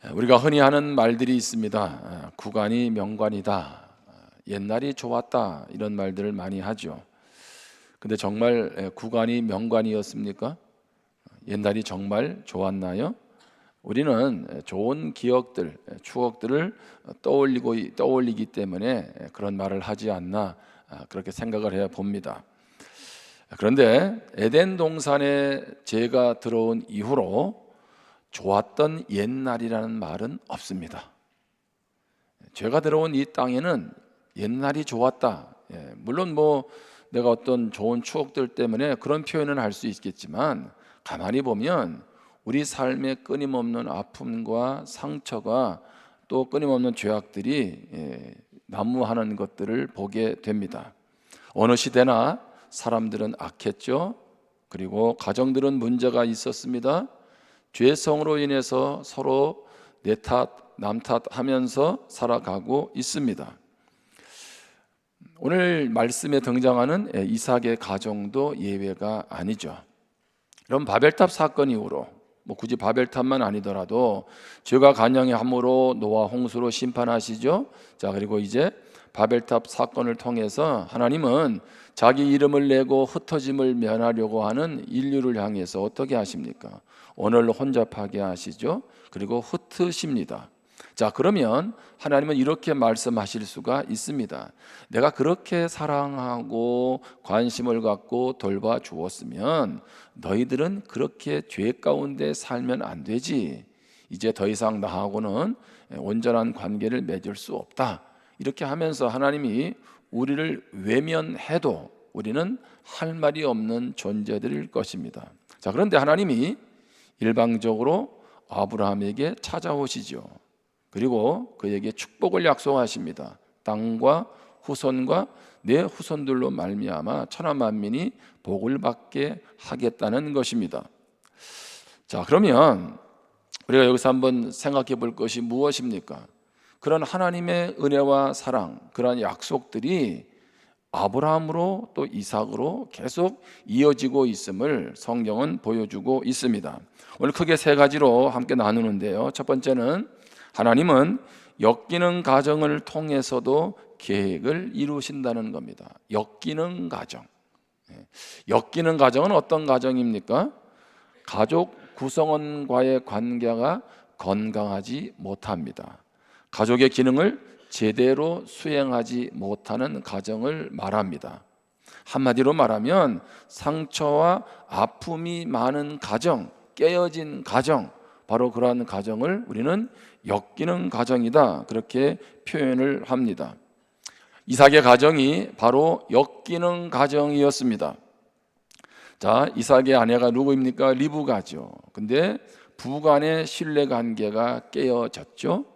우리가 흔히 하는 말들이 있습니다. 구간이 명관이다, 옛날이 좋았다, 이런 말들을 많이 하죠. 근데 정말 구간이 명관이었습니까? 옛날이 정말 좋았나요? 우리는 좋은 기억들, 추억들을 떠올리기 때문에 그런 말을 하지 않나, 그렇게 생각을 해 봅니다. 그런데 에덴 동산에 죄가 들어온 이후로 좋았던 옛날이라는 말은 없습니다. 죄가 들어온 이 땅에는 옛날이 좋았다, 물론 내가 어떤 좋은 추억들 때문에 그런 표현은 할 수 있겠지만, 가만히 보면 우리 삶의 끊임없는 아픔과 상처가, 또 끊임없는 죄악들이 난무하는 것들을 보게 됩니다. 어느 시대나 사람들은 악했죠. 그리고 가정들은 문제가 있었습니다. 죄성으로 인해서 서로 내 탓, 남 탓하면서 살아가고 있습니다. 오늘 말씀에 등장하는 이삭의 가정도 예외가 아니죠. 그럼 바벨탑 사건 이후로, 굳이 바벨탑만 아니더라도 죄가 간영함으로 노아 홍수로 심판하시죠. 자, 그리고 이제 바벨탑 사건을 통해서 하나님은 자기 이름을 내고 흩어짐을 면하려고 하는 인류를 향해서 어떻게 하십니까? 언어를 혼잡하게 하시죠. 그리고 흩으십니다. 자, 그러면 하나님은 이렇게 말씀하실 수가 있습니다. 내가 그렇게 사랑하고 관심을 갖고 돌봐 주었으면 너희들은 그렇게 죄 가운데 살면 안 되지. 이제 더 이상 나하고는 온전한 관계를 맺을 수 없다. 이렇게 하면서 하나님이 우리를 외면해도 우리는 할 말이 없는 존재들일 것입니다. 자, 그런데 하나님이 일방적으로 아브라함에게 찾아오시죠. 그리고 그에게 축복을 약속하십니다. 땅과 후손과 내 후손들로 말미암아 천하 만민이 복을 받게 하겠다는 것입니다. 자, 그러면 우리가 여기서 한번 생각해 볼 것이 무엇입니까? 그런 하나님의 은혜와 사랑, 그런 약속들이 아브라함으로 또 이삭으로 계속 이어지고 있음을 성경은 보여주고 있습니다. 오늘 크게 세 가지로 함께 나누는데요. 첫 번째는 하나님은 엮이는 가정을 통해서도 계획을 이루신다는 겁니다. 엮이는 가정. 엮이는 가정은 어떤 가정입니까? 가족 구성원과의 관계가 건강하지 못합니다. 가족의 기능을 제대로 수행하지 못하는 가정을 말합니다. 한마디로 말하면 상처와 아픔이 많은 가정, 깨어진 가정, 바로 그러한 가정을 우리는 엮이는 가정이다, 그렇게 표현을 합니다. 이삭의 가정이 바로 엮이는 가정이었습니다. 자, 이삭의 아내가 누구입니까? 리브가죠. 근데 부간의 신뢰관계가 깨어졌죠.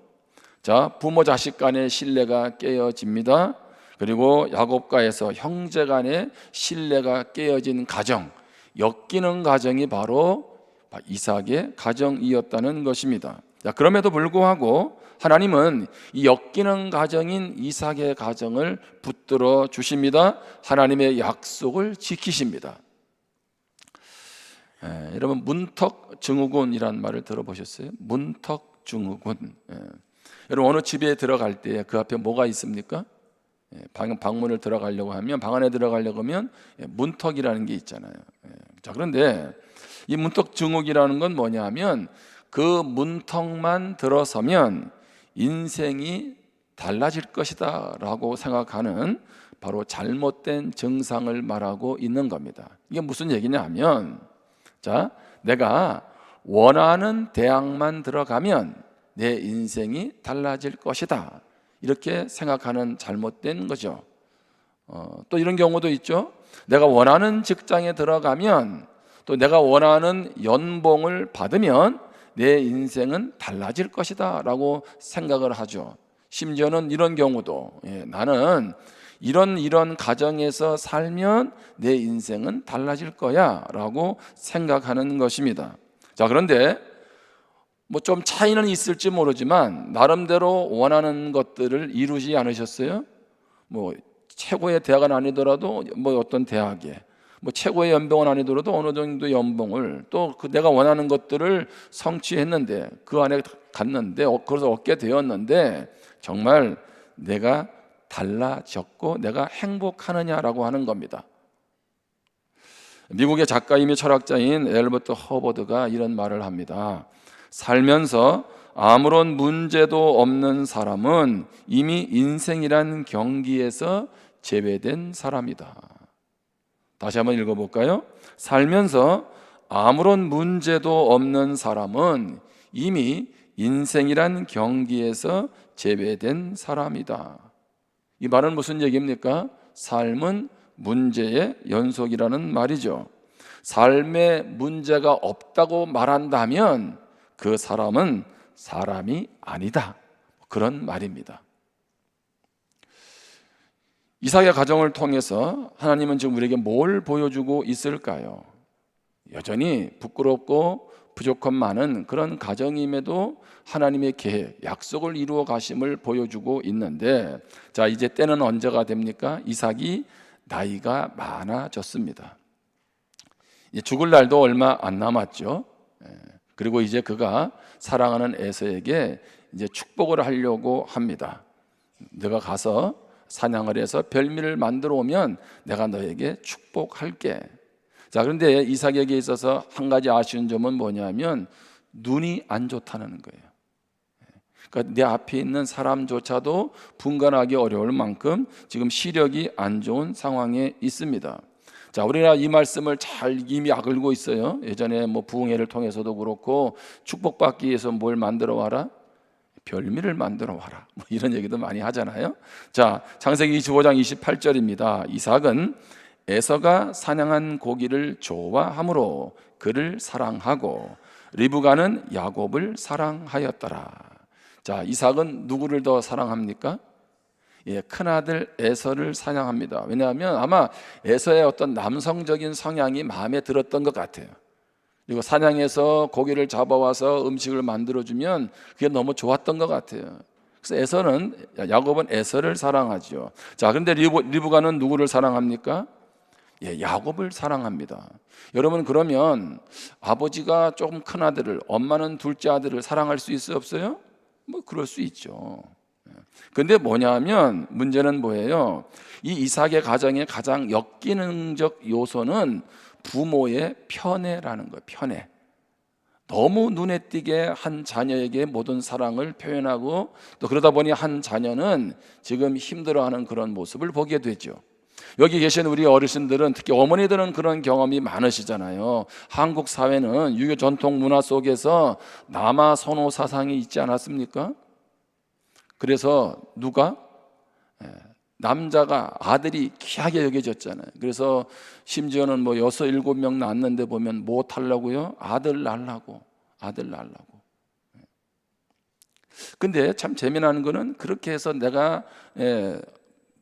자, 부모 자식 간의 신뢰가 깨어집니다. 그리고 야곱과에서 형제 간의 신뢰가 깨어진 가정, 엮이는 가정이 바로 이삭의 가정이었다는 것입니다. 자, 그럼에도 불구하고 하나님은 이 엮이는 가정인 이삭의 가정을 붙들어 주십니다. 하나님의 약속을 지키십니다. 여러분, 문턱증후군이라는 말을 들어보셨어요? 문턱증후군. 여러분, 어느 집에 들어갈 때 그 앞에 뭐가 있습니까? 방문을 들어가려고 하면, 방 안에 들어가려고 하면 문턱이라는 게 있잖아요. 자, 그런데 이 문턱증후이라는 건 뭐냐 하면, 그 문턱만 들어서면 인생이 달라질 것이다 라고 생각하는 바로 잘못된 증상을 말하고 있는 겁니다. 이게 무슨 얘기냐 하면, 자, 내가 원하는 대학만 들어가면 내 인생이 달라질 것이다, 이렇게 생각하는 잘못된 거죠. 또 이런 경우도 있죠. 내가 원하는 직장에 들어가면, 또 내가 원하는 연봉을 받으면 내 인생은 달라질 것이다 라고 생각을 하죠. 심지어는 이런 경우도, 나는 이런 가정에서 살면 내 인생은 달라질 거야 라고 생각하는 것입니다. 자, 그런데 좀 차이는 있을지 모르지만 나름대로 원하는 것들을 이루지 않으셨어요? 최고의 대학은 아니더라도 어떤 대학에, 최고의 연봉은 아니더라도 어느 정도 연봉을, 또 내가 원하는 것들을 성취했는데 그 안에 갔는데 그것을 얻게 되었는데 정말 내가 달라졌고 내가 행복하느냐라고 하는 겁니다. 미국의 작가이며 철학자인 엘버트 허버드가 이런 말을 합니다. 살면서 아무런 문제도 없는 사람은 이미 인생이란 경기에서 제외된 사람이다. 다시 한번 읽어볼까요? 살면서 아무런 문제도 없는 사람은 이미 인생이란 경기에서 제외된 사람이다. 이 말은 무슨 얘기입니까? 삶은 문제의 연속이라는 말이죠. 삶에 문제가 없다고 말한다면 그 사람은 사람이 아니다. 그런 말입니다. 이삭의 가정을 통해서 하나님은 지금 우리에게 뭘 보여주고 있을까요? 여전히 부끄럽고 부족함 많은 그런 가정임에도 하나님의 계획, 약속을 이루어 가심을 보여주고 있는데, 자, 이제 때는 언제가 됩니까? 이삭이 나이가 많아졌습니다. 죽을 날도 얼마 안 남았죠. 그리고 이제 그가 사랑하는 에서에게 이제 축복을 하려고 합니다. 너가 가서 사냥을 해서 별미를 만들어 오면 내가 너에게 축복할게. 자, 그런데 이삭에게 있어서 한 가지 아쉬운 점은 뭐냐면 눈이 안 좋다는 거예요. 그러니까 내 앞에 있는 사람조차도 분간하기 어려울 만큼 지금 시력이 안 좋은 상황에 있습니다. 자, 우리가 이 말씀을 잘 이미 알고 있어요. 예전에 뭐 부흥회를 통해서도 그렇고 축복받기 위해서 뭘 만들어 와라? 별미를 만들어 와라. 뭐 이런 얘기도 많이 하잖아요. 자, 창세기 25장 28절입니다. 이삭은 에서가 사냥한 고기를 좋아하므로 그를 사랑하고 리브가는 야곱을 사랑하였더라. 자, 이삭은 누구를 더 사랑합니까? 큰아들 에서를 사냥합니다. 왜냐하면 아마 에서의 어떤 남성적인 성향이 마음에 들었던 것 같아요. 그리고 사냥해서 고기를 잡아와서 음식을 만들어주면 그게 너무 좋았던 것 같아요. 그래서 야곱은 에서를 사랑하죠. 자, 그런데 리브가는 누구를 사랑합니까? 야곱을 사랑합니다. 여러분, 그러면 아버지가 조금 큰 아들을, 엄마는 둘째 아들을 사랑할 수 있어요, 없어요? 뭐 그럴 수 있죠. 근데 뭐냐면 문제는 뭐예요? 이 이삭의 가정의 가장 역기능적 요소는 부모의 편애라는 거예요. 편애. 너무 눈에 띄게 한 자녀에게 모든 사랑을 표현하고 또 그러다 보니 한 자녀는 지금 힘들어하는 그런 모습을 보게 되죠. 여기 계신 우리 어르신들은, 특히 어머니들은 그런 경험이 많으시잖아요. 한국 사회는 유교 전통 문화 속에서 남아 선호 사상이 있지 않았습니까? 그래서 남자가, 아들이 귀하게 여겨졌잖아요. 그래서 심지어는 뭐 6, 7명 낳았는데 보면 뭐 하려고요? 아들 낳으려고. 근데 참 재미나는 거는 그렇게 해서 내가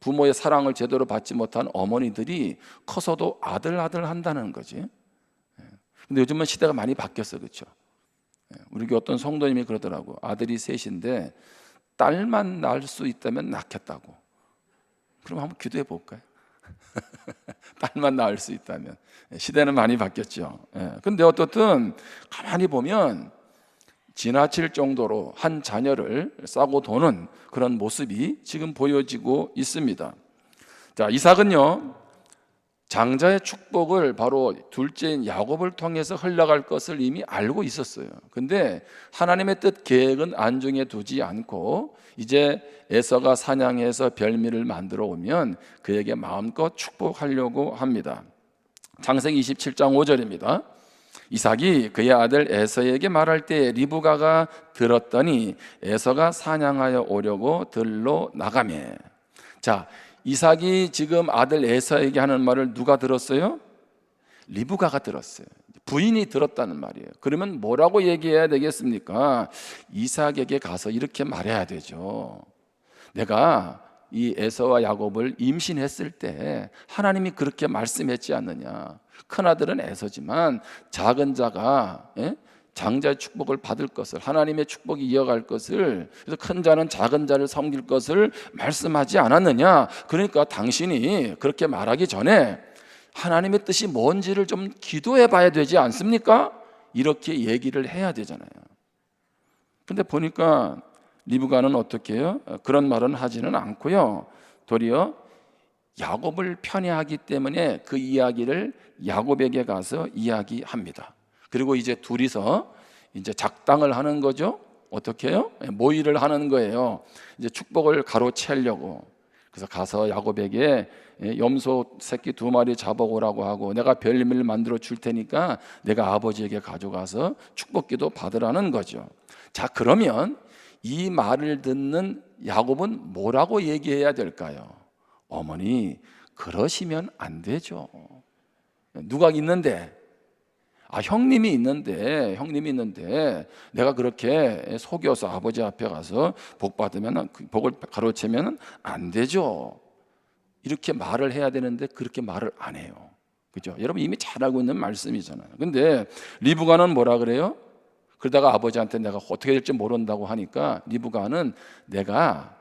부모의 사랑을 제대로 받지 못한 어머니들이 커서도 아들 한다는 거지. 근데 요즘은 시대가 많이 바뀌었어, 그렇죠? 우리 교회 어떤 성도님이 그러더라고. 아들이 셋인데 딸만 낳을 수 있다면 낳겠다고. 그럼 한번 기도해 볼까요? 딸만 낳을 수 있다면. 시대는 많이 바뀌었죠. 근데 어떻든 가만히 보면 지나칠 정도로 한 자녀를 싸고 도는 그런 모습이 지금 보여지고 있습니다. 자, 이삭은요, 장자의 축복을 바로 둘째인 야곱을 통해서 흘러갈 것을 이미 알고 있었어요. 근데 하나님의 뜻 계획은 안중에 두지 않고 이제 에서가 사냥해서 별미를 만들어 오면 그에게 마음껏 축복하려고 합니다. 창세기 27장 5절입니다. 이삭이 그의 아들 에서에게 말할 때 리브가가 들었더니 에서가 사냥하여 오려고 들로 나가매. 자, 이삭이 지금 아들 에서에게 하는 말을 누가 들었어요? 리브가가 들었어요. 부인이 들었다는 말이에요. 그러면 뭐라고 얘기해야 되겠습니까? 이삭에게 가서 이렇게 말해야 되죠. 내가 이 에서와 야곱을 임신했을 때 하나님이 그렇게 말씀했지 않느냐. 큰아들은 에서지만 작은 자가 장자의 축복을 받을 것을, 하나님의 축복이 이어갈 것을, 그래서 큰 자는 작은 자를 섬길 것을 말씀하지 않았느냐. 그러니까 당신이 그렇게 말하기 전에 하나님의 뜻이 뭔지를 좀 기도해 봐야 되지 않습니까? 이렇게 얘기를 해야 되잖아요. 근데 보니까 리브가는 어떻게 해요? 그런 말은 하지는 않고요. 도리어 야곱을 편애하기 때문에 그 이야기를 야곱에게 가서 이야기합니다. 그리고 이제 둘이서 이제 작당을 하는 거죠. 어떻게 해요? 모의를 하는 거예요. 이제 축복을 가로채려고. 그래서 가서 야곱에게 염소 새끼 2마리 잡아오라고 하고, 내가 별림을 만들어 줄 테니까 내가 아버지에게 가져가서 축복기도 받으라는 거죠. 자, 그러면 이 말을 듣는 야곱은 뭐라고 얘기해야 될까요? 어머니, 그러시면 안 되죠. 누가 있는데? 형님이 있는데 내가 그렇게 속여서 아버지 앞에 가서 복 받으면, 복을 가로채면 안 되죠. 이렇게 말을 해야 되는데 그렇게 말을 안 해요. 그죠? 여러분 이미 잘 알고 있는 말씀이잖아요. 근데 리브가는 뭐라 그래요? 그러다가 아버지한테 내가 어떻게 될지 모른다고 하니까 리브가는 내가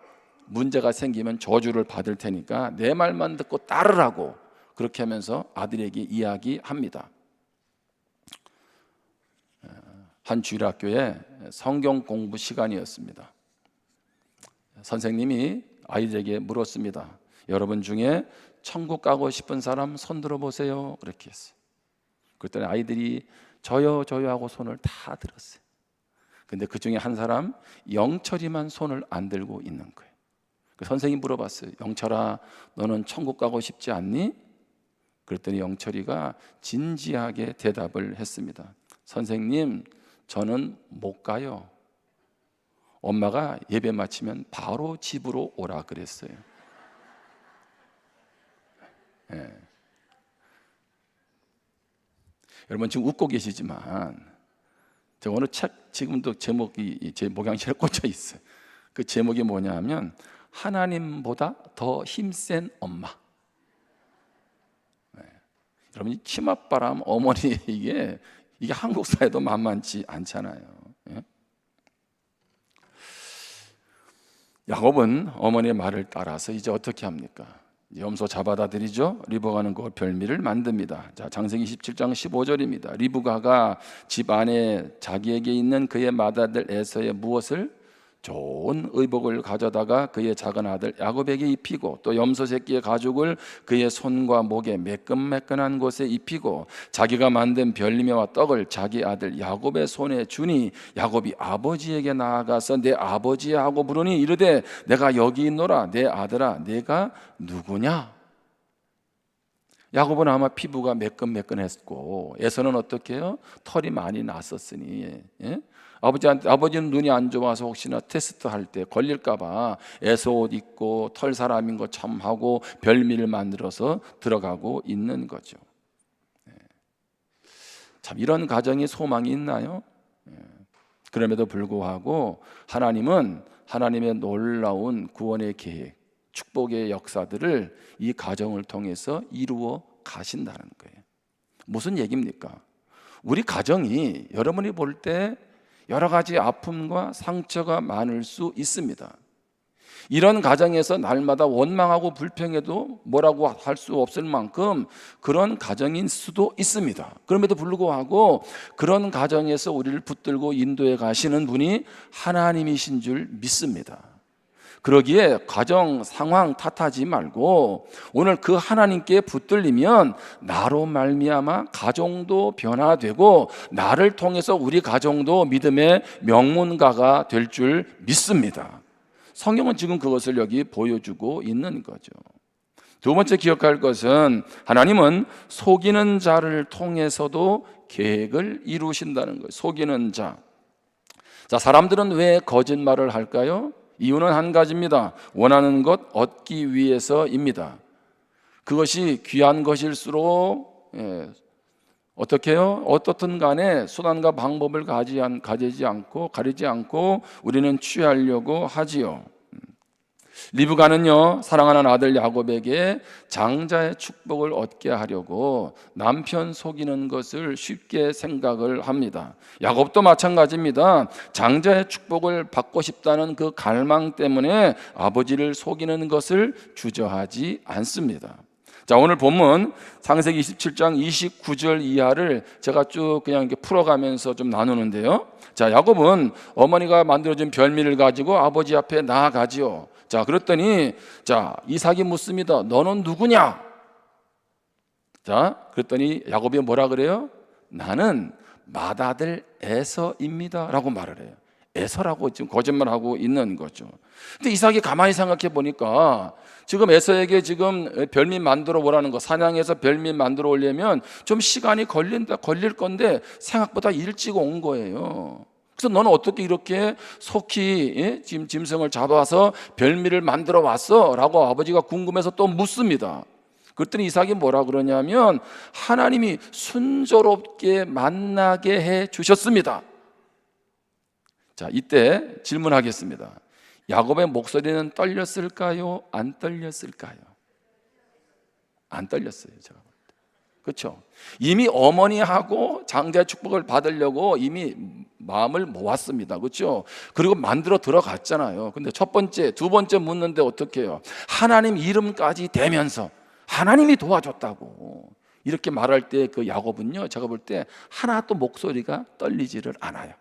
문제가 생기면 저주를 받을 테니까 내 말만 듣고 따르라고, 그렇게 하면서 아들에게 이야기합니다. 한 주일학교에 성경 공부 시간이었습니다. 선생님이 아이들에게 물었습니다. 여러분 중에 천국 가고 싶은 사람 손 들어보세요. 그렇게 했어요. 그랬더니 아이들이 저요 하고 손을 다 들었어요. 근데 그 중에 한 사람, 영철이만 손을 안 들고 있는 거예요. 선생님이 물어봤어요. 영철아, 너는 천국 가고 싶지 않니? 그랬더니 영철이가 진지하게 대답을 했습니다. 선생님, 저는 못 가요. 엄마가 예배 마치면 바로 집으로 오라 그랬어요. 네. 여러분 지금 웃고 계시지만 제가 어느 책 지금도 제목이 제 목양실에 꽂혀 있어요. 그 제목이 뭐냐 하면 하나님보다 더 힘센 엄마. 네. 여러분 이 치맛바람 어머니 이게 한국 사회도 만만치 않잖아요. 예? 야곱은 어머니의 말을 따라서 이제 어떻게 합니까? 염소 잡아다 드리죠. 리브가는 그 별미를 만듭니다. 자, 창세기 27장 15절입니다. 리브가가 집 안에 자기에게 있는 그의 맏아들 에서의 무엇을? 좋은 의복을 가져다가 그의 작은 아들 야곱에게 입히고, 또 염소 새끼의 가죽을 그의 손과 목에 매끈매끈한 곳에 입히고, 자기가 만든 별미와 떡을 자기 아들 야곱의 손에 주니, 야곱이 아버지에게 나아가서 내 아버지 하고 부르니 이르되 내가 여기 있노라. 내 아들아, 내가 누구냐? 야곱은 아마 피부가 매끈매끈했고 에서는 어떻게 해요? 털이 많이 났었으니, 예? 아버지는 눈이 안 좋아서 혹시나 테스트 할 때 걸릴까봐 에서 옷 입고 털 사람인 것 참 하고 별미를 만들어서 들어가고 있는 거죠. 참 이런 가정에 소망이 있나요? 그럼에도 불구하고 하나님은 하나님의 놀라운 구원의 계획, 축복의 역사들을 이 가정을 통해서 이루어 가신다는 거예요. 무슨 얘기입니까? 우리 가정이 여러분이 볼 때 여러 가지 아픔과 상처가 많을 수 있습니다. 이런 가정에서 날마다 원망하고 불평해도 뭐라고 할 수 없을 만큼 그런 가정인 수도 있습니다. 그럼에도 불구하고 그런 가정에서 우리를 붙들고 인도해 가시는 분이 하나님이신 줄 믿습니다. 그러기에 가정 상황 탓하지 말고 오늘 그 하나님께 붙들리면 나로 말미암아 가정도 변화되고 나를 통해서 우리 가정도 믿음의 명문가가 될 줄 믿습니다. 성경은 지금 그것을 여기 보여주고 있는 거죠. 두 번째 기억할 것은 하나님은 속이는 자를 통해서도 계획을 이루신다는 거예요. 속이는 자. 자, 사람들은 왜 거짓말을 할까요? 이유는 한 가지입니다. 원하는 것 얻기 위해서입니다. 그것이 귀한 것일수록 어떻게 해요? 어떻든 간에 수단과 방법을 가리지 않고 우리는 취하려고 하지요. 리브가는요, 사랑하는 아들 야곱에게 장자의 축복을 얻게 하려고 남편 속이는 것을 쉽게 생각을 합니다. 야곱도 마찬가지입니다. 장자의 축복을 받고 싶다는 그 갈망 때문에 아버지를 속이는 것을 주저하지 않습니다. 자, 오늘 본문 창세기 27장 29절 이하를 제가 쭉 그냥 이렇게 풀어가면서 좀 나누는데요. 자, 야곱은 어머니가 만들어준 별미를 가지고 아버지 앞에 나아가지요. 자, 그랬더니 자, 이삭이 묻습니다. 너는 누구냐? 자, 그랬더니 야곱이 뭐라 그래요? 나는 맏아들 에서입니다 라고 말을 해요. 에서라고 지금 거짓말하고 있는 거죠. 근데 이삭이 가만히 생각해 보니까 지금 에서에게 지금 별미 만들어 오라는 거, 사냥해서 별미 만들어 오려면 좀 시간이 걸릴 건데 생각보다 일찍 온 거예요. 그래서 너는 어떻게 이렇게 속히 지금 짐승을 잡아서 별미를 만들어 왔어? 라고 아버지가 궁금해서 또 묻습니다. 그랬더니 이삭이 뭐라 그러냐면 하나님이 순조롭게 만나게 해 주셨습니다. 자, 이때 질문하겠습니다. 야곱의 목소리는 떨렸을까요? 안 떨렸을까요? 안 떨렸어요. 제가 볼 때. 그렇죠? 이미 어머니하고 장자의 축복을 받으려고 이미 마음을 모았습니다. 그렇죠? 그리고 만들어 들어갔잖아요. 근데 첫 번째, 두 번째 묻는데 어떻게 해요? 하나님 이름까지 대면서 하나님이 도와줬다고 이렇게 말할 때 그 야곱은요, 제가 볼 때 하나도 목소리가 떨리지를 않아요.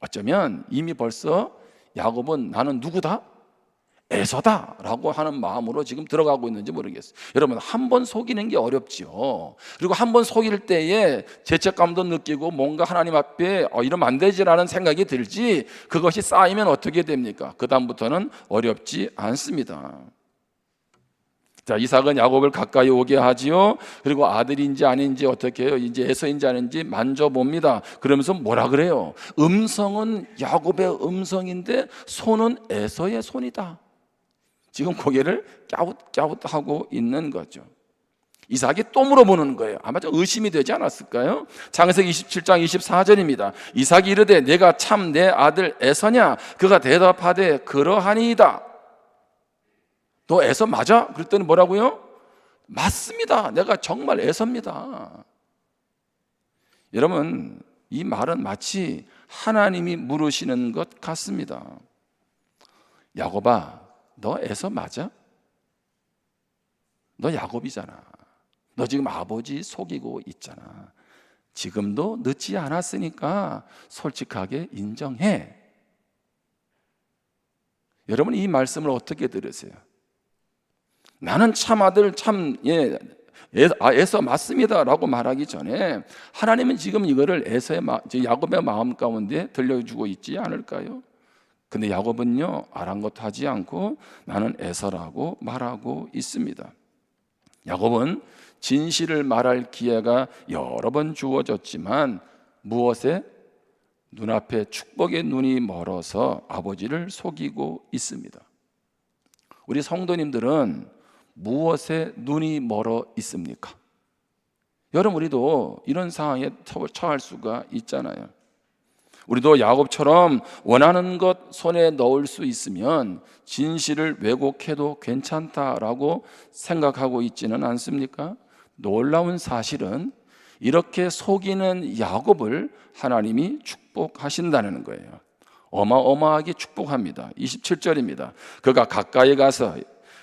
어쩌면 이미 벌써 야곱은 나는 누구다? 에서다 라고 하는 마음으로 지금 들어가고 있는지 모르겠어요. 여러분, 한 번 속이는 게 어렵지요. 그리고 한 번 속일 때에 죄책감도 느끼고 뭔가 하나님 앞에 이러면 안 되지라는 생각이 들지, 그것이 쌓이면 어떻게 됩니까? 그 다음부터는 어렵지 않습니다. 자, 이삭은 야곱을 가까이 오게 하지요. 그리고 아들인지 아닌지 어떻게 해요? 이제 에서인지 아닌지 만져봅니다. 그러면서 뭐라 그래요? 음성은 야곱의 음성인데 손은 에서의 손이다. 지금 고개를 갸웃갸웃하고 있는 거죠. 이삭이 또 물어보는 거예요. 아마 좀 의심이 되지 않았을까요? 창세기 27장 24절입니다. 이삭이 이르되 내가 참 내 아들 에서냐? 그가 대답하되 그러하니이다. 너 에서 맞아? 그랬더니 뭐라고요? 맞습니다. 내가 정말 에서입니다. 여러분, 이 말은 마치 하나님이 물으시는 것 같습니다. 야곱아, 너 에서 맞아? 너 야곱이잖아. 너 지금 아버지 속이고 있잖아. 지금도 늦지 않았으니까 솔직하게 인정해. 여러분, 이 말씀을 어떻게 들으세요? 나는 참 아들 에서 맞습니다 라고 말하기 전에 하나님은 지금 이거를 야곱의 마음 가운데 들려주고 있지 않을까요? 근데 야곱은요, 아랑곳하지 않고 나는 에서라고 말하고 있습니다. 야곱은 진실을 말할 기회가 여러 번 주어졌지만 무엇에? 눈앞에 축복의 눈이 멀어서 아버지를 속이고 있습니다. 우리 성도님들은 무엇에 눈이 멀어 있습니까? 여러분, 우리도 이런 상황에 처할 수가 있잖아요. 우리도 야곱처럼 원하는 것 손에 넣을 수 있으면 진실을 왜곡해도 괜찮다라고 생각하고 있지는 않습니까? 놀라운 사실은 이렇게 속이는 야곱을 하나님이 축복하신다는 거예요. 어마어마하게 축복합니다. 27절입니다. 그가 가까이 가서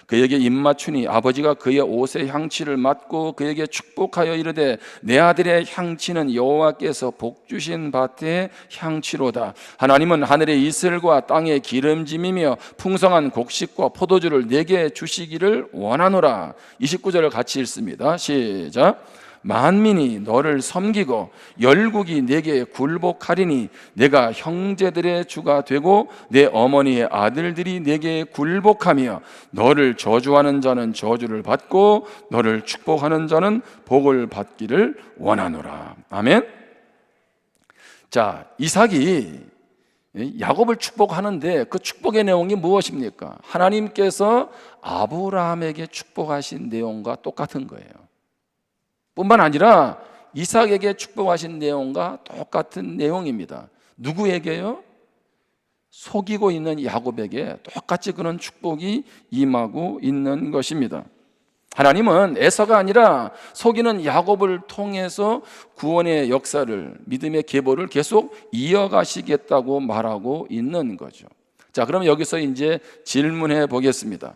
그에게 입맞추니 아버지가 그의 옷의 향취를 맡고 그에게 축복하여 이르되 내 아들의 향취는 여호와께서 복 주신 밭의 향취로다. 하나님은 하늘의 이슬과 땅의 기름짐이며 풍성한 곡식과 포도주를 내게 주시기를 원하노라. 29절을 같이 읽습니다. 시작. 만민이 너를 섬기고 열국이 내게 굴복하리니 내가 형제들의 주가 되고 내 어머니의 아들들이 내게 굴복하며 너를 저주하는 자는 저주를 받고 너를 축복하는 자는 복을 받기를 원하노라. 아멘. 자, 이삭이 야곱을 축복하는데 그 축복의 내용이 무엇입니까? 하나님께서 아브라함에게 축복하신 내용과 똑같은 거예요. 뿐만 아니라 이삭에게 축복하신 내용과 똑같은 내용입니다. 누구에게요? 속이고 있는 야곱에게 똑같이 그런 축복이 임하고 있는 것입니다. 하나님은 에서가 아니라 속이는 야곱을 통해서 구원의 역사를, 믿음의 계보를 계속 이어가시겠다고 말하고 있는 거죠. 자, 그럼 여기서 이제 질문해 보겠습니다.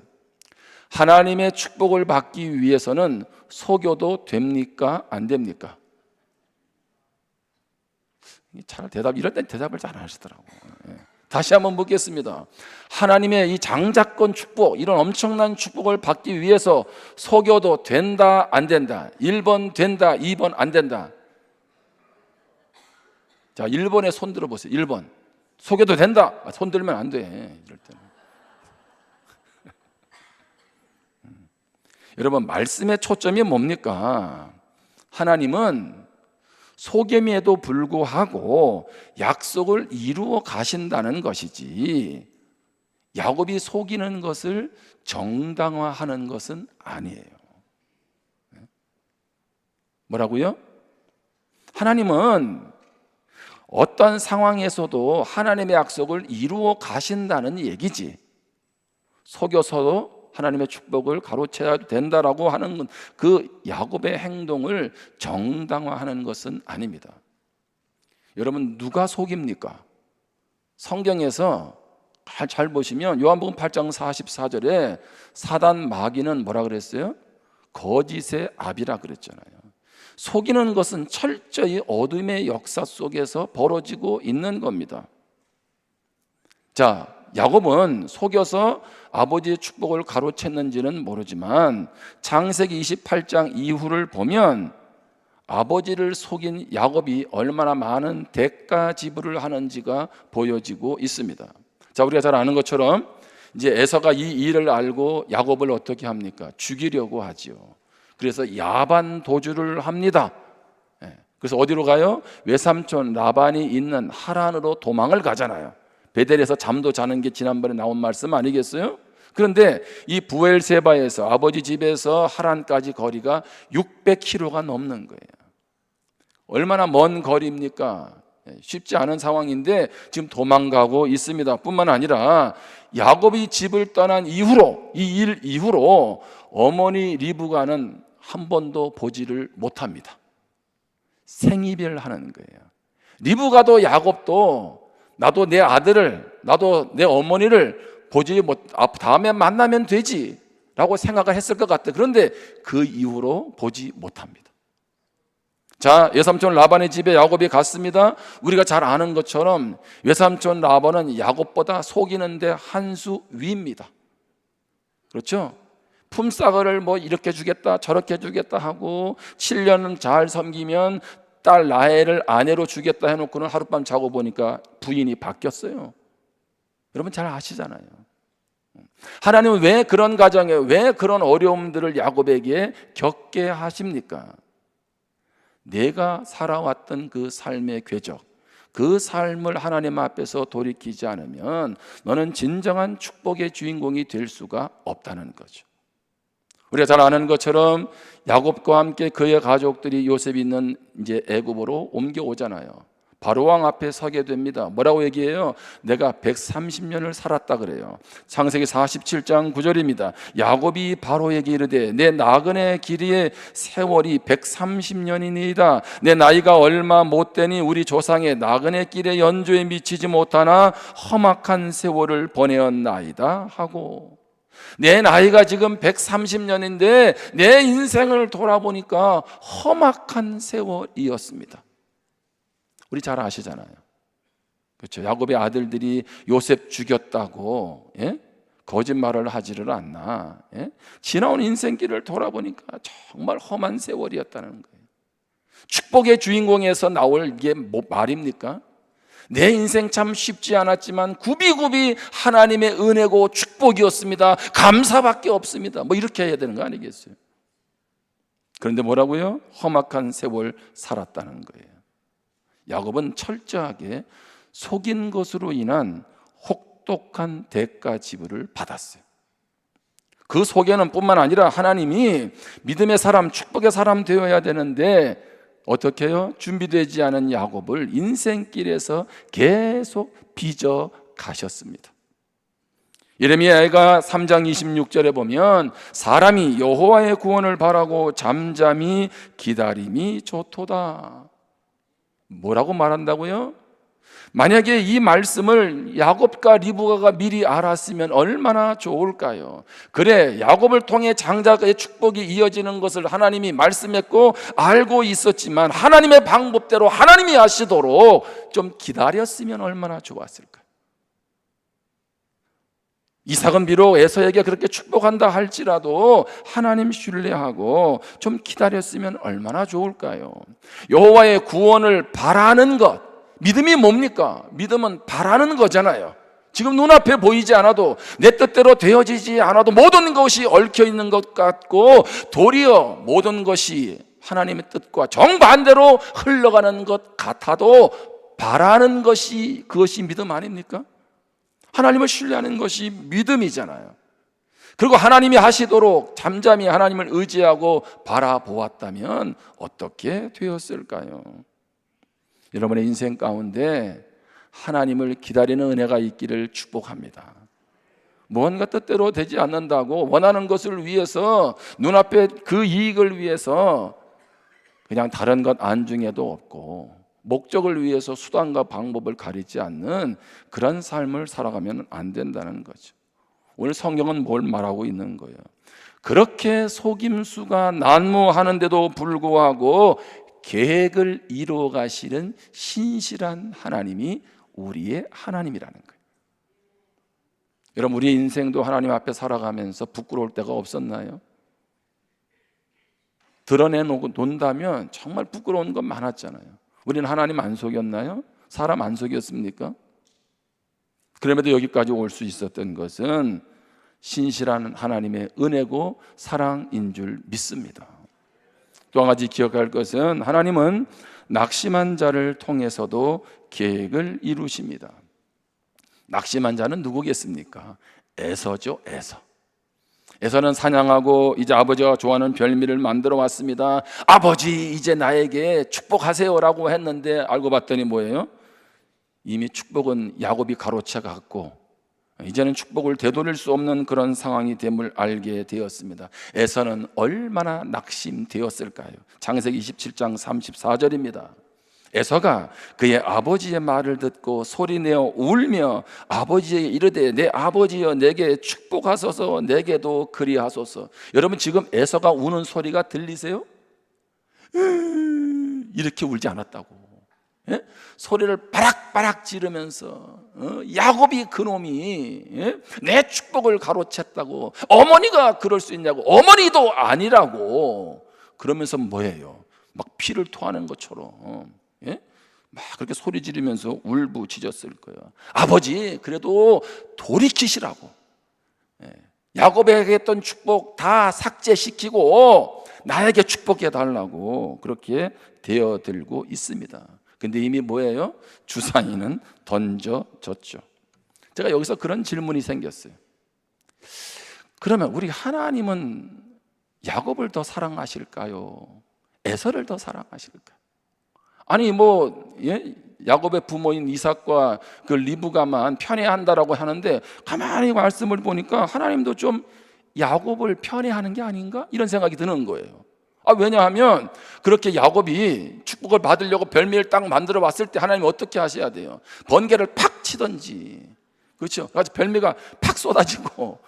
하나님의 축복을 받기 위해서는 속여도 됩니까? 안 됩니까? 잘 이럴 땐 대답을 잘 안 하시더라고요. 다시 한번 묻겠습니다. 하나님의 이 장자권 축복, 이런 엄청난 축복을 받기 위해서 속여도 된다, 안 된다? 1번 된다, 2번 안 된다. 자, 1번에 손 들어보세요. 1번. 속여도 된다. 손 들면 안 돼. 이럴 때는. 여러분, 말씀의 초점이 뭡니까? 하나님은 속임에도 불구하고 약속을 이루어 가신다는 것이지, 야곱이 속이는 것을 정당화하는 것은 아니에요. 뭐라고요? 하나님은 어떤 상황에서도 하나님의 약속을 이루어 가신다는 얘기지, 속여서도 하나님의 축복을 가로채야 된다라고 하는 그 야곱의 행동을 정당화하는 것은 아닙니다. 여러분, 누가 속입니까? 성경에서 잘 보시면 요한복음 8장 44절에 사단 마귀는 뭐라 그랬어요? 거짓의 아비라 그랬잖아요. 속이는 것은 철저히 어둠의 역사 속에서 벌어지고 있는 겁니다. 자, 야곱은 속여서 아버지의 축복을 가로챘는지는 모르지만 창세기 28장 이후를 보면 아버지를 속인 야곱이 얼마나 많은 대가 지불을 하는지가 보여지고 있습니다. 자, 우리가 잘 아는 것처럼 이제 에서가 이 일을 알고 야곱을 어떻게 합니까? 죽이려고 하지요. 그래서 야반 도주를 합니다. 그래서 어디로 가요? 외삼촌 라반이 있는 하란으로 도망을 가잖아요. 베델에서 잠도 자는 게 지난번에 나온 말씀 아니겠어요? 그런데 이 부엘세바에서 아버지 집에서 하란까지 거리가 600km가 넘는 거예요. 얼마나 먼 거리입니까? 쉽지 않은 상황인데 지금 도망가고 있습니다. 뿐만 아니라 야곱이 집을 떠난 이후로, 이 일 이후로 어머니 리브가는 한 번도 보지를 못합니다. 생이별하는 거예요. 리브가도 야곱도 나도 내 아들을, 나도 내 어머니를 보지 못, 다음에 만나면 되지 라고 생각을 했을 것 같아. 그런데 그 이후로 보지 못합니다. 자, 외삼촌 라반의 집에 야곱이 갔습니다. 우리가 잘 아는 것처럼 외삼촌 라반은 야곱보다 속이는데 한 수 위입니다. 그렇죠? 품삯을 뭐 이렇게 주겠다 저렇게 주겠다 하고 7년은 잘 섬기면 딸 라헬을 아내로 주겠다 해놓고는 하룻밤 자고 보니까 부인이 바뀌었어요. 여러분 잘 아시잖아요. 하나님은 왜 그런 가정에, 왜 그런 어려움들을 야곱에게 겪게 하십니까? 내가 살아왔던 그 삶의 궤적, 그 삶을 하나님 앞에서 돌이키지 않으면 너는 진정한 축복의 주인공이 될 수가 없다는 거죠. 우리가 잘 아는 것처럼 야곱과 함께 그의 가족들이 요셉이 있는 이제 애굽으로 옮겨오잖아요. 바로왕 앞에 서게 됩니다. 뭐라고 얘기해요? 내가 130년을 살았다 그래요. 창세기 47장 9절입니다. 야곱이 바로에게 이르되 내 나그네 길이의 세월이 130년이니이다. 내 나이가 얼마 못되니 우리 조상의 나그네 길의 연조에 미치지 못하나 험악한 세월을 보내었나이다 하고, 내 나이가 지금 130년인데 내 인생을 돌아보니까 험악한 세월이었습니다. 우리 잘 아시잖아요. 그렇죠? 야곱의 아들들이 요셉 죽였다고 거짓말을 하지를 않나. 지나온 인생길을 돌아보니까 정말 험한 세월이었다는 거예요. 축복의 주인공에서 나올 이게 뭐 말입니까? 내 인생 참 쉽지 않았지만 굽이굽이 하나님의 은혜고 축복이었습니다. 감사밖에 없습니다. 뭐 이렇게 해야 되는 거 아니겠어요? 그런데 뭐라고요? 험악한 세월 살았다는 거예요. 야곱은 철저하게 속인 것으로 인한 혹독한 대가 지불을 받았어요. 그 속에는 뿐만 아니라 하나님이 믿음의 사람, 축복의 사람 되어야 되는데 어떻게 해요? 준비되지 않은 야곱을 인생길에서 계속 빚어 가셨습니다. 예레미야가 3장 26절에 보면 사람이 여호와의 구원을 바라고 잠잠히 기다림이 좋도다. 뭐라고 말한다고요? 만약에 이 말씀을 야곱과 리브가가 미리 알았으면 얼마나 좋을까요? 그래, 야곱을 통해 장자의 축복이 이어지는 것을 하나님이 말씀했고 알고 있었지만 하나님의 방법대로 하나님이 하시도록 좀 기다렸으면 얼마나 좋았을까요? 이삭은 비록 에서에게 그렇게 축복한다 할지라도 하나님 신뢰하고 좀 기다렸으면 얼마나 좋을까요? 여호와의 구원을 바라는 것, 믿음이 뭡니까? 믿음은 바라는 거잖아요. 지금 눈앞에 보이지 않아도, 내 뜻대로 되어지지 않아도 모든 것이 얽혀 있는 것 같고 도리어 모든 것이 하나님의 뜻과 정반대로 흘러가는 것 같아도 바라는 것이, 그것이 믿음 아닙니까? 하나님을 신뢰하는 것이 믿음이잖아요. 그리고 하나님이 하시도록 잠잠히 하나님을 의지하고 바라보았다면 어떻게 되었을까요? 여러분의 인생 가운데 하나님을 기다리는 은혜가 있기를 축복합니다. 무언가 뜻대로 되지 않는다고 원하는 것을 위해서, 눈앞에 그 이익을 위해서 그냥 다른 것 안중에도 없고 목적을 위해서 수단과 방법을 가리지 않는 그런 삶을 살아가면 안 된다는 거죠. 오늘 성경은 뭘 말하고 있는 거예요? 그렇게 속임수가 난무하는데도 불구하고 계획을 이루어 가시는 신실한 하나님이 우리의 하나님이라는 거예요. 여러분, 우리 인생도 하나님 앞에 살아가면서 부끄러울 때가 없었나요? 드러내놓고 논다면 정말 부끄러운 건 많았잖아요. 우리는 하나님 안 속였나요? 사람 안 속였습니까? 그럼에도 여기까지 올 수 있었던 것은 신실한 하나님의 은혜고 사랑인 줄 믿습니다. 또 한 가지 기억할 것은 하나님은 낙심한 자를 통해서도 계획을 이루십니다. 낙심한 자는 누구겠습니까? 에서죠, 에서. 에서는 사냥하고 이제 아버지가 좋아하는 별미를 만들어 왔습니다. 아버지, 이제 나에게 축복하세요라고 했는데 알고 봤더니 뭐예요? 이미 축복은 야곱이 가로채 갖고 이제는 축복을 되돌릴 수 없는 그런 상황이 됨을 알게 되었습니다. 에서는 얼마나 낙심되었을까요? 창세기 27장 34절입니다. 에서가 그의 아버지의 말을 듣고 소리내어 울며 아버지에게 이르되 내 아버지여 내게 축복하소서, 내게도 그리하소서. 여러분, 지금 에서가 우는 소리가 들리세요? 이렇게 울지 않았다고. 예? 소리를 바락바락 지르면서 야곱이 그놈이 내 축복을 가로챘다고, 어머니가 그럴 수 있냐고, 어머니도 아니라고 그러면서 뭐예요? 막 피를 토하는 것처럼 막 그렇게 소리 지르면서 울부짖었을 거예요. 아버지, 그래도 돌이키시라고, 야곱에게 했던 축복 다 삭제시키고 나에게 축복해 달라고 그렇게 되어들고 있습니다. 근데 이미 뭐예요? 주사위는 던져졌죠. 제가 여기서 그런 질문이 생겼어요. 그러면 우리 하나님은 야곱을 더 사랑하실까요? 에서를 더 사랑하실까요? 아니 야곱의 부모인 이삭과 그 리브가만 편애한다라고 하는데 가만히 말씀을 보니까 하나님도 좀 야곱을 편애하는 게 아닌가? 이런 생각이 드는 거예요. 왜냐하면 그렇게 야곱이 축복을 받으려고 별미를 딱 만들어 왔을 때 하나님이 어떻게 하셔야 돼요? 번개를 팍 치든지, 그렇죠? 그래서 별미가 팍 쏟아지고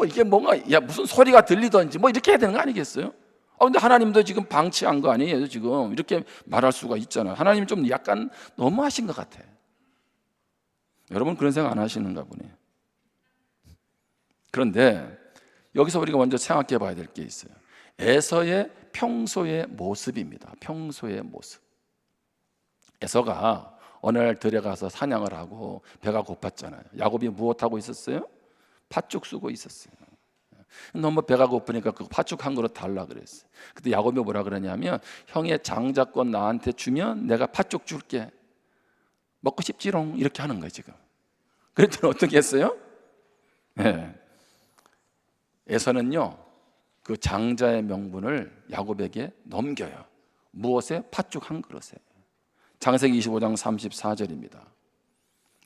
이게 뭔가 무슨 소리가 들리든지 이렇게 해야 되는 거 아니겠어요? 근데 하나님도 지금 방치한 거 아니에요? 지금 이렇게 말할 수가 있잖아요. 하나님 좀 약간 너무하신 것 같아. 여러분 그런 생각 안 하시는가 보네요. 그런데 여기서 우리가 먼저 생각해 봐야 될 게 있어요. 에서의 평소의 모습입니다. 평소의 모습. 에서가 어느 날 들에 가서 사냥을 하고 배가 고팠잖아요. 야곱이 무엇하고 있었어요? 팥죽 쓰고 있었어요. 너무 배가 고프니까 그 팥죽 한 그릇 달라 그랬어요. 그때 야곱이 뭐라 그러냐면, 형의 장자권 나한테 주면 내가 팥죽 줄게, 먹고 싶지롱, 이렇게 하는 거예요 지금. 그랬더니 어떻게 했어요? 에서는요 그 장자의 명분을 야곱에게 넘겨요. 무엇에? 팥죽 한 그릇에. 창세기 25장 34절입니다.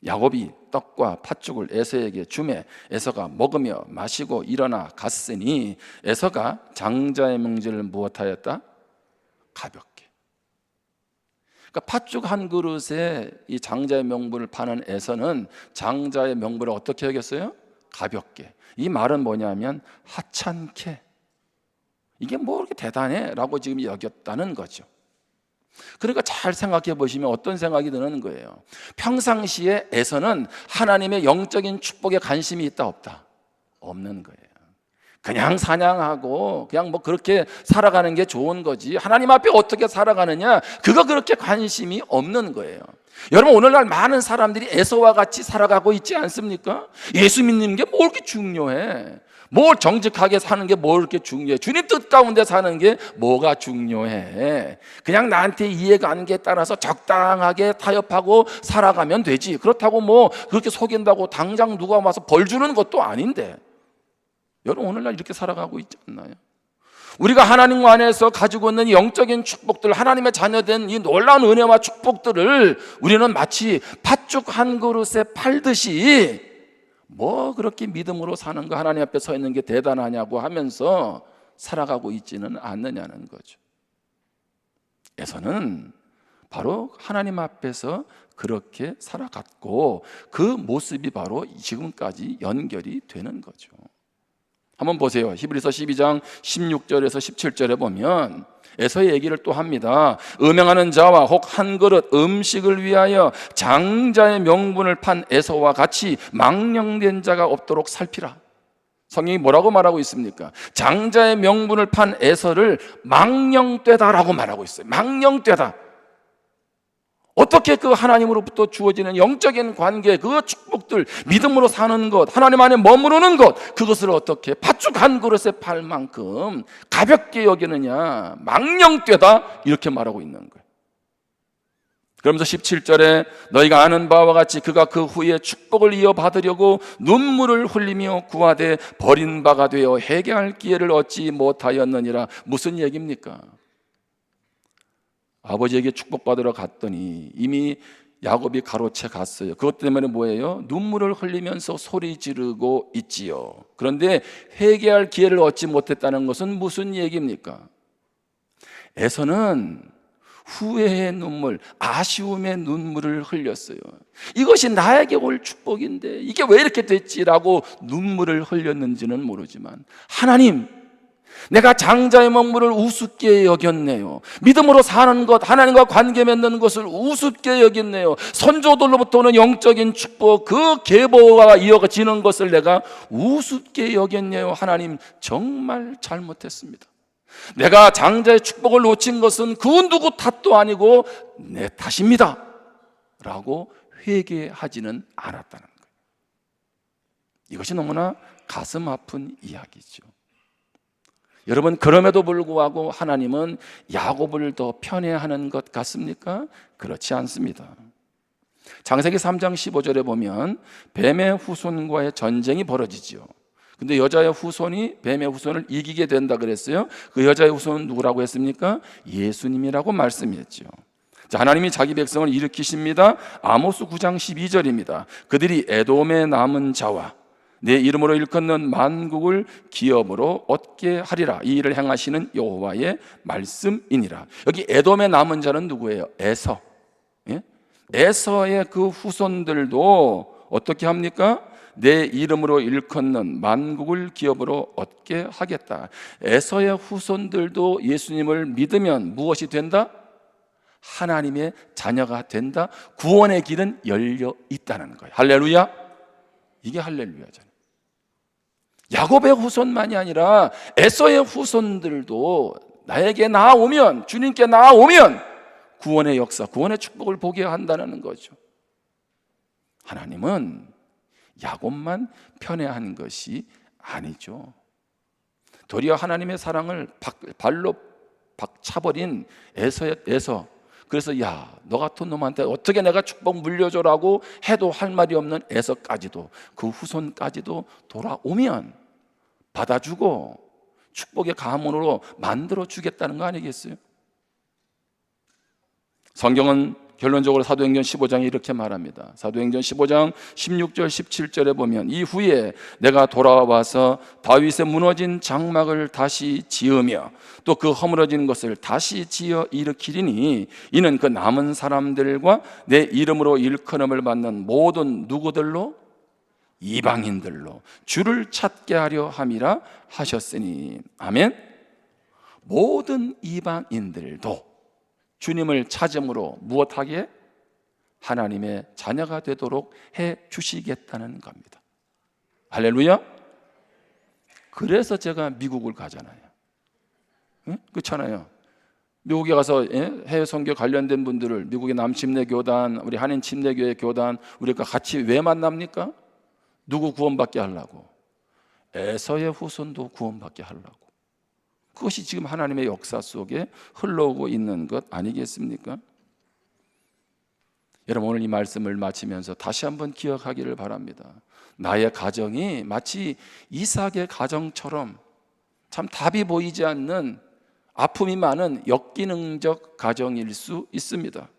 야곱이 떡과 팥죽을 에서에게 주매 에서가 먹으며 마시고 일어나 갔으니 에서가 장자의 명제를 무엇하였다? 가볍게. 그러니까 팥죽 한 그릇에 이 장자의 명분을 파는 에서는 장자의 명분을 어떻게 여겼어요? 가볍게. 이 말은 뭐냐면 하찮게, 이게 뭐 그렇게 대단해 라고 지금 여겼다는 거죠. 그러니까 잘 생각해 보시면 어떤 생각이 드는 거예요. 평상시에 에서는 하나님의 영적인 축복에 관심이 있다 없다? 없는 거예요. 그냥 사냥하고 그냥 뭐 그렇게 살아가는 게 좋은 거지, 하나님 앞에 어떻게 살아가느냐, 그거 그렇게 관심이 없는 거예요. 여러분, 오늘날 많은 사람들이 에서와 같이 살아가고 있지 않습니까? 예수 믿는 게 뭐 이렇게 중요해? 뭘 정직하게 사는 게 뭐 이렇게 중요해? 주님 뜻 가운데 사는 게 뭐가 중요해? 그냥 나한테 이해관계에 따라서 적당하게 타협하고 살아가면 되지. 그렇다고 뭐 그렇게 속인다고 당장 누가 와서 벌 주는 것도 아닌데. 여러분, 오늘날 이렇게 살아가고 있지 않나요? 우리가 하나님 안에서 가지고 있는 영적인 축복들, 하나님의 자녀된 이 놀라운 은혜와 축복들을 우리는 마치 팥죽 한 그릇에 팔듯이 뭐 그렇게 믿음으로 사는 거, 하나님 앞에 서 있는 게 대단하냐고 하면서 살아가고 있지는 않느냐는 거죠. 에서는 바로 하나님 앞에서 그렇게 살아갔고 그 모습이 바로 지금까지 연결이 되는 거죠. 한번 보세요. 히브리서 12장 16절에서 17절에 보면 에서의 얘기를 또 합니다. 음행하는 자와 혹 한 그릇 음식을 위하여 장자의 명분을 판 에서와 같이 망령된 자가 없도록 살피라. 성경이 뭐라고 말하고 있습니까? 장자의 명분을 판 에서를 망령되다라고 말하고 있어요. 망령되다. 어떻게 그 하나님으로부터 주어지는 영적인 관계, 그 축복들, 믿음으로 사는 것, 하나님 안에 머무르는 것, 그것을 어떻게 팥죽 한 그릇에 팔 만큼 가볍게 여기느냐, 망령되다, 이렇게 말하고 있는 거예요. 그러면서 17절에 너희가 아는 바와 같이 그가 그 후에 축복을 이어받으려고 눈물을 흘리며 구하되 버린 바가 되어 회개할 기회를 얻지 못하였느니라. 무슨 얘기입니까? 아버지에게 축복받으러 갔더니 이미 야곱이 가로채 갔어요. 그것 때문에 뭐예요? 눈물을 흘리면서 소리 지르고 있지요. 그런데 회개할 기회를 얻지 못했다는 것은 무슨 얘기입니까? 에서는 후회의 눈물, 아쉬움의 눈물을 흘렸어요. 이것이 나에게 올 축복인데 이게 왜 이렇게 됐지라고 눈물을 흘렸는지는 모르지만, 하나님, 내가 장자의 명분을 우습게 여겼네요. 믿음으로 사는 것, 하나님과 관계 맺는 것을 우습게 여겼네요. 선조들로부터 오는 영적인 축복, 그 계보가 이어지는 것을 내가 우습게 여겼네요. 하나님, 정말 잘못했습니다. 내가 장자의 축복을 놓친 것은 그 누구 탓도 아니고 내 탓입니다 라고 회개하지는 않았다는 거예요. 이것이 너무나 가슴 아픈 이야기죠. 여러분, 그럼에도 불구하고 하나님은 야곱을 더 편애하는 것 같습니까? 그렇지 않습니다. 창세기 3장 15절에 보면 뱀의 후손과의 전쟁이 벌어지죠. 근데 여자의 후손이 뱀의 후손을 이기게 된다 그랬어요. 그 여자의 후손은 누구라고 했습니까? 예수님이라고 말씀했죠. 자, 하나님이 자기 백성을 일으키십니다. 아모스 9장 12절입니다. 그들이 에돔의 남은 자와 내 이름으로 일컫는 만국을 기업으로 얻게 하리라. 이 일을 행하시는 여호와의 말씀이니라. 여기 에돔의 남은 자는 누구예요? 에서. 예? 에서의 그 후손들도 어떻게 합니까? 내 이름으로 일컫는 만국을 기업으로 얻게 하겠다. 에서의 후손들도 예수님을 믿으면 무엇이 된다? 하나님의 자녀가 된다. 구원의 길은 열려 있다는 거예요. 할렐루야. 이게 할렐루야잖아요. 야곱의 후손만이 아니라 에서의 후손들도 나에게 나아오면, 주님께 나아오면 구원의 역사, 구원의 축복을 보게 한다는 거죠. 하나님은 야곱만 편애한 것이 아니죠. 도리어 하나님의 사랑을 발로 박차버린 에서, 그래서 야, 너 같은 놈한테 어떻게 내가 축복 물려줘라고 해도 할 말이 없는 에서까지도, 그 후손까지도 돌아오면 받아주고 축복의 가문으로 만들어 주겠다는 거 아니겠어요? 성경은 결론적으로 사도행전 15장에 이렇게 말합니다. 사도행전 15장 16절 17절에 보면 이후에 내가 돌아와서 다윗의 무너진 장막을 다시 지으며 또 그 허물어진 것을 다시 지어 일으키리니 이는 그 남은 사람들과 내 이름으로 일컬음을 받는 모든 누구들로? 이방인들로 주를 찾게 하려 함이라 하셨으니. 아멘. 모든 이방인들도 주님을 찾음으로 무엇하게? 하나님의 자녀가 되도록 해 주시겠다는 겁니다. 할렐루야. 그래서 제가 미국을 가잖아요. 응? 그렇잖아요. 미국에 가서 해외 선교 관련된 분들을 미국의 남침례교단, 우리 한인 침례교회 교단 우리가 같이 왜 만납니까? 누구 구원받게 하려고? 에서의 후손도 구원받게 하려고. 그것이 지금 하나님의 역사 속에 흘러오고 있는 것 아니겠습니까? 여러분, 오늘 이 말씀을 마치면서 다시 한번 기억하기를 바랍니다. 나의 가정이 마치 이삭의 가정처럼 참 답이 보이지 않는 아픔이 많은 역기능적 가정일 수 있습니다.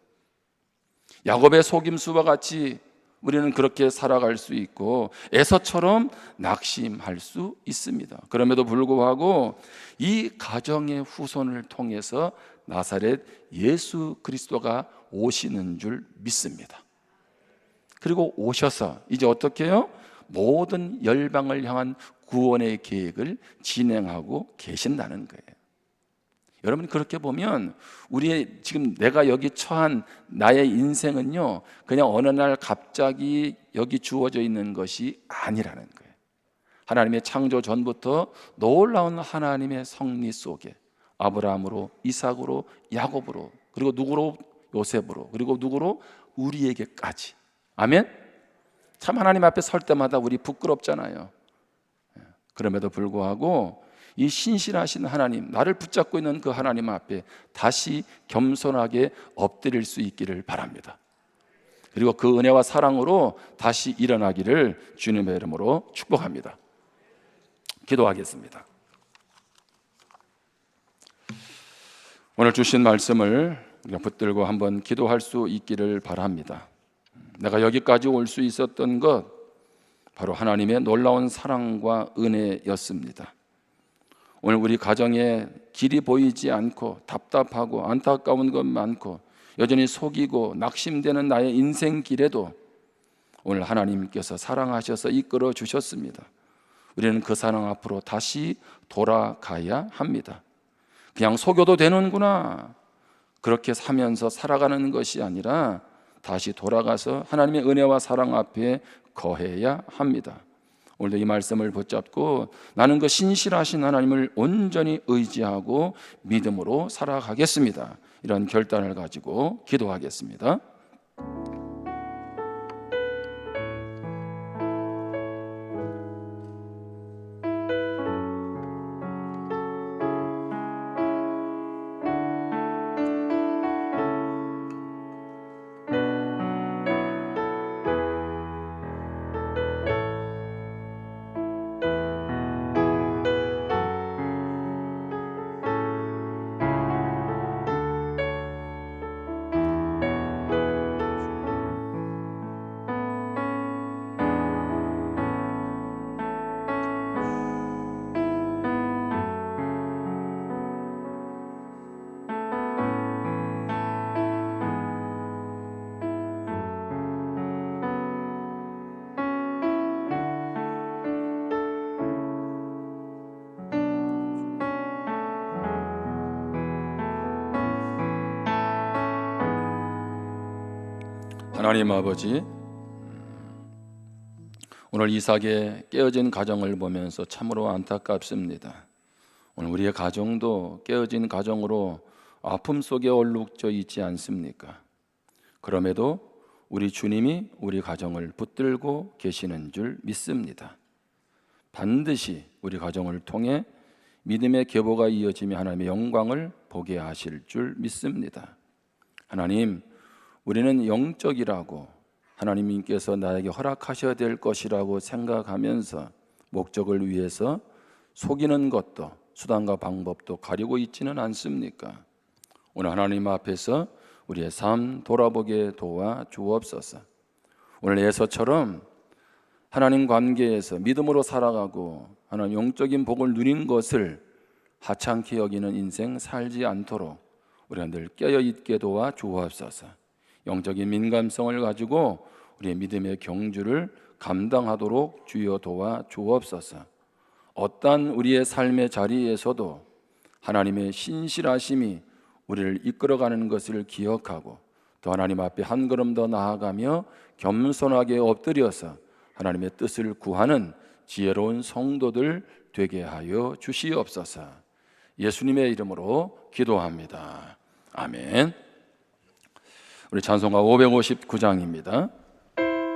야곱의 속임수와 같이 우리는 그렇게 살아갈 수 있고 에서처럼 낙심할 수 있습니다. 그럼에도 불구하고 이 가정의 후손을 통해서 나사렛 예수 그리스도가 오시는 줄 믿습니다. 그리고 오셔서 이제 어떻게 해요? 모든 열방을 향한 구원의 계획을 진행하고 계신다는 거예요. 여러분, 그렇게 보면 우리의 지금 내가 여기 처한 나의 인생은요, 그냥 어느 날 갑자기 여기 주어져 있는 것이 아니라는 거예요. 하나님의 창조 전부터 놀라운 하나님의 섭리 속에 아브라함으로, 이삭으로, 야곱으로, 그리고 누구로? 요셉으로, 그리고 누구로? 우리에게까지. 아멘. 참 하나님 앞에 설 때마다 우리 부끄럽잖아요. 그럼에도 불구하고 이 신실하신 하나님, 나를 붙잡고 있는 그 하나님 앞에 다시 겸손하게 엎드릴 수 있기를 바랍니다. 그리고 그 은혜와 사랑으로 다시 일어나기를 주님의 이름으로 축복합니다. 기도하겠습니다. 오늘 주신 말씀을 우리가 붙들고 한번 기도할 수 있기를 바랍니다. 내가 여기까지 올 수 있었던 것 바로 하나님의 놀라운 사랑과 은혜였습니다. 오늘 우리 가정에 길이 보이지 않고 답답하고 안타까운 것 많고 여전히 속이고 낙심되는 나의 인생 길에도 오늘 하나님께서 사랑하셔서 이끌어 주셨습니다. 우리는 그 사랑 앞으로 다시 돌아가야 합니다. 그냥 속여도 되는구나, 그렇게 사면서 살아가는 것이 아니라 다시 돌아가서 하나님의 은혜와 사랑 앞에 거해야 합니다. 오늘도 이 말씀을 붙잡고 나는 그 신실하신 하나님을 온전히 의지하고 믿음으로 살아가겠습니다. 이런 결단을 가지고 기도하겠습니다. 하나님 아버지, 오늘 이삭의 깨어진 가정을 보면서 참으로 안타깝습니다. 오늘 우리의 가정도 깨어진 가정으로 아픔 속에 얼룩져 있지 않습니까? 그럼에도 우리 주님이 우리 가정을 붙들고 계시는 줄 믿습니다. 반드시 우리 가정을 통해 믿음의 계보가 이어지며 하나님의 영광을 보게 하실 줄 믿습니다. 하나님, 우리는 영적이라고 하나님께서 나에게 허락하셔야 될 것이라고 생각하면서 목적을 위해서 속이는 것도 수단과 방법도 가리고 있지는 않습니까? 오늘 하나님 앞에서 우리의 삶 돌아보게 도와 주옵소서. 오늘 예서처럼 하나님 관계에서 믿음으로 살아가고 하나님 영적인 복을 누린 것을 하찮게 여기는 인생 살지 않도록 우리가 늘 깨어있게 도와 주옵소서. 영적인 민감성을 가지고 우리의 믿음의 경주를 감당하도록 주여 도와 주옵소서. 어떠한 우리의 삶의 자리에서도 하나님의 신실하심이 우리를 이끌어가는 것을 기억하고 또 하나님 앞에 한 걸음 더 나아가며 겸손하게 엎드려서 하나님의 뜻을 구하는 지혜로운 성도들 되게 하여 주시옵소서. 예수님의 이름으로 기도합니다. 아멘. 우리 찬송가 559장입니다.